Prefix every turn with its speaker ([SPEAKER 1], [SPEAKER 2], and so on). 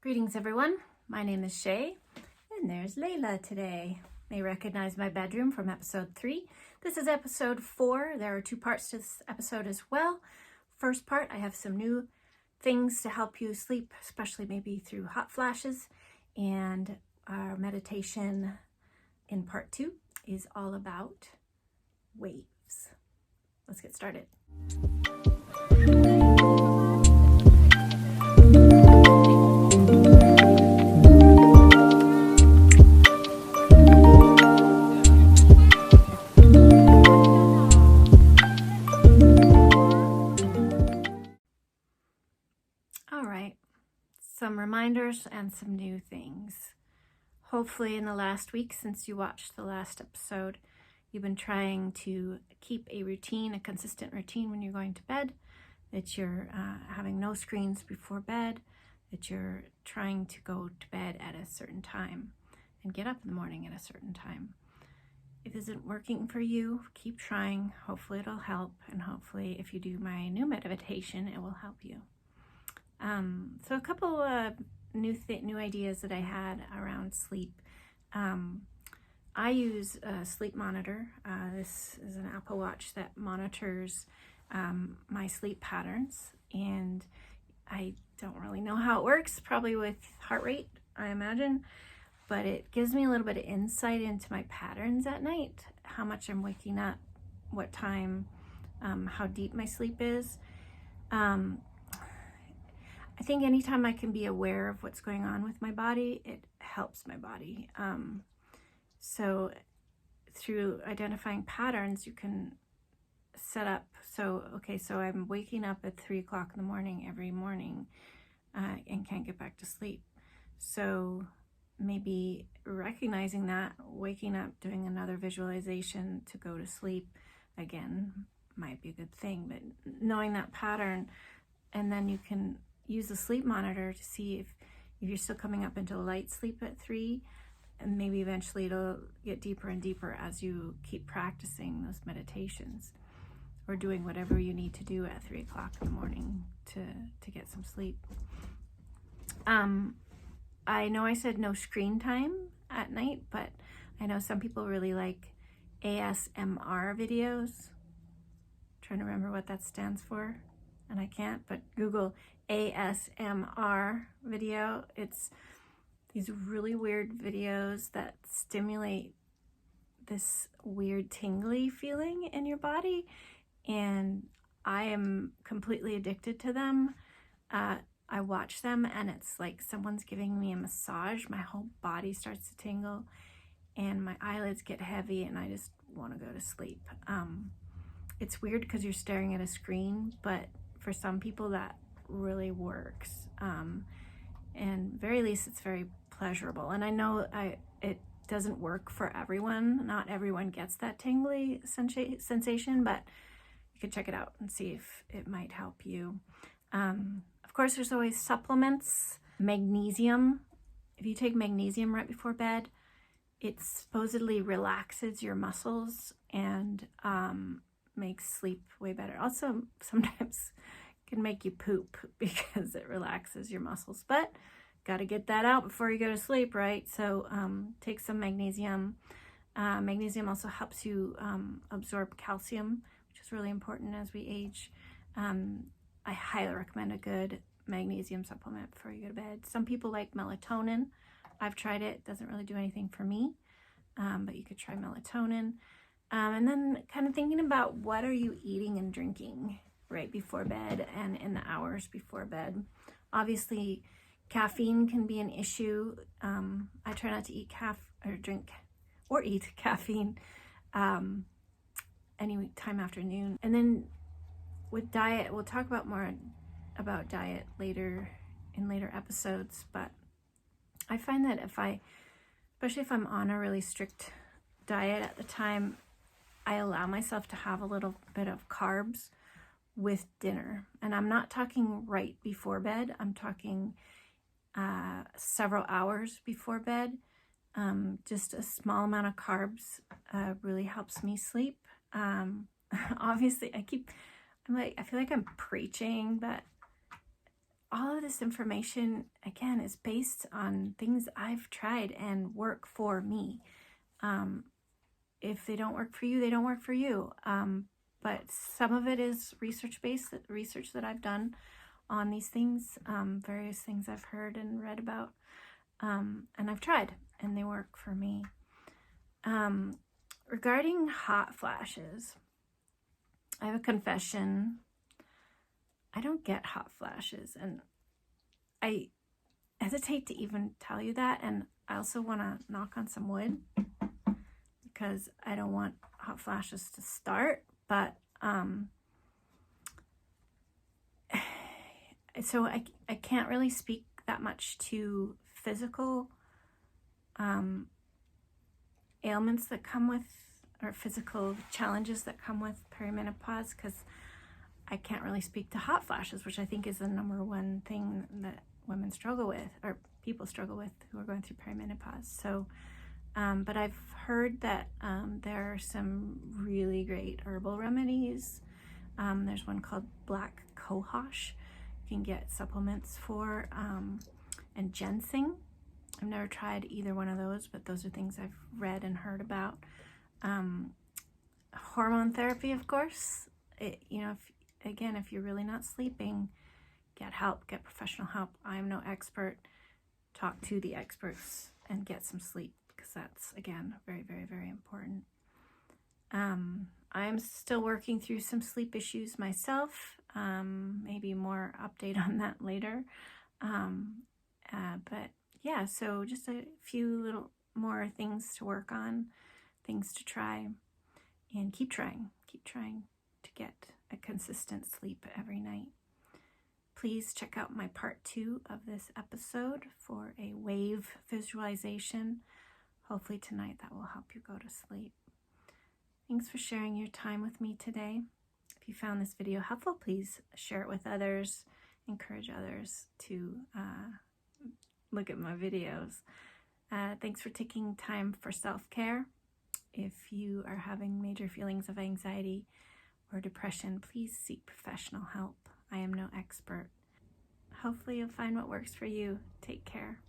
[SPEAKER 1] Greetings everyone, my name is Shay, and there's Layla today. You may recognize my bedroom from episode 3. This is episode 4. There are 2 parts to this episode as well. First part, I have some new things to help you sleep, especially maybe through hot flashes, and our meditation in part 2 is all about waves. Let's get started. Some reminders and some new things. Hopefully in the last week since you watched the last episode, you've been trying to keep a routine, a consistent routine when you're going to bed, that you're having no screens before bed, that you're trying to go to bed at a certain time and get up in the morning at a certain time. If this isn't working for you, keep trying. Hopefully it'll help, and hopefully if you do my new meditation, it will help you. So a couple new ideas that I had around sleep. I use a sleep monitor. This is an Apple Watch that monitors my sleep patterns, and I don't really know how it works, probably with heart rate, I imagine, but it gives me a little bit of insight into my patterns at night, how much I'm waking up, what time, how deep my sleep is. I think anytime I can be aware of what's going on with my body, it helps my body. So through identifying patterns, you can set up, so I'm waking up at 3 o'clock in the morning every morning and can't get back to sleep. So maybe recognizing that, waking up, doing another visualization to go to sleep again might be a good thing, but knowing that pattern, and then you can use the sleep monitor to see if you're still coming up into light sleep at 3, and maybe eventually it'll get deeper and deeper as you keep practicing those meditations or doing whatever you need to do at 3 o'clock in the morning to get some sleep. I know I said no screen time at night, but I know some people really like ASMR videos. I'm trying to remember what that stands for, and I can't, but Google ASMR video. It's these really weird videos that stimulate this weird tingly feeling in your body, and I am completely addicted to them. I watch them and it's like someone's giving me a massage. My whole body starts to tingle and my eyelids get heavy and I just want to go to sleep. It's weird because you're staring at a screen, but for some people that really works, and very least it's very pleasurable. And I know it doesn't work for everyone. Not everyone gets that tingly sensation, but you could check it out and see if it might help you. Of course, there's always supplements. Magnesium. If you take magnesium right before bed, it supposedly relaxes your muscles and makes sleep way better. Also, sometimes can make you poop because it relaxes your muscles, but got to get that out before you go to sleep, right? So take some magnesium. Magnesium also helps you absorb calcium, which is really important as we age. I highly recommend a good magnesium supplement before you go to bed. Some people like melatonin. I've tried it. Doesn't really do anything for me, but you could try melatonin. And then kind of thinking about what are you eating and drinking right before bed and in the hours before bed. Obviously, caffeine can be an issue. I try not to eat eat caffeine any time after noon. And then with diet, we'll talk about more about diet later in later episodes, but I find that especially if I'm on a really strict diet at the time, I allow myself to have a little bit of carbs with dinner. And I'm not talking right before bed. I'm talking several hours before bed. Just a small amount of carbs really helps me sleep. Obviously, I feel like I'm preaching, but all of this information, again, is based on things I've tried and work for me. If they don't work for you, they don't work for you. But some of it is research-based, research that I've done on these things, various things I've heard and read about, and I've tried, and they work for me. Regarding hot flashes, I have a confession. I don't get hot flashes, and I hesitate to even tell you that, and I also want to knock on some wood because I don't want hot flashes to start, but so I can't really speak that much to physical ailments that come with, or physical challenges that come with perimenopause, because I can't really speak to hot flashes, which I think is the number one thing that women struggle with, or people struggle with who are going through perimenopause. So, but I've heard that there are some really great herbal remedies. There's one called black cohosh you can get supplements for, and ginseng. I've never tried either one of those, but those are things I've read and heard about. Hormone therapy, of course. If you're really not sleeping, get help, get professional help. I'm no expert. Talk to the experts and get some sleep, because that's, again, very, very, very important. I'm still working through some sleep issues myself. Maybe more update on that later. But yeah, so just a few little more things to work on, things to try, and keep trying to get a consistent sleep every night. Please check out my part 2 of this episode for a wave visualization. Hopefully tonight that will help you go to sleep. Thanks for sharing your time with me today. If you found this video helpful, please share it with others. Encourage others to look at my videos. Thanks for taking time for self-care. If you are having major feelings of anxiety or depression, please seek professional help. I am no expert. Hopefully you'll find what works for you. Take care.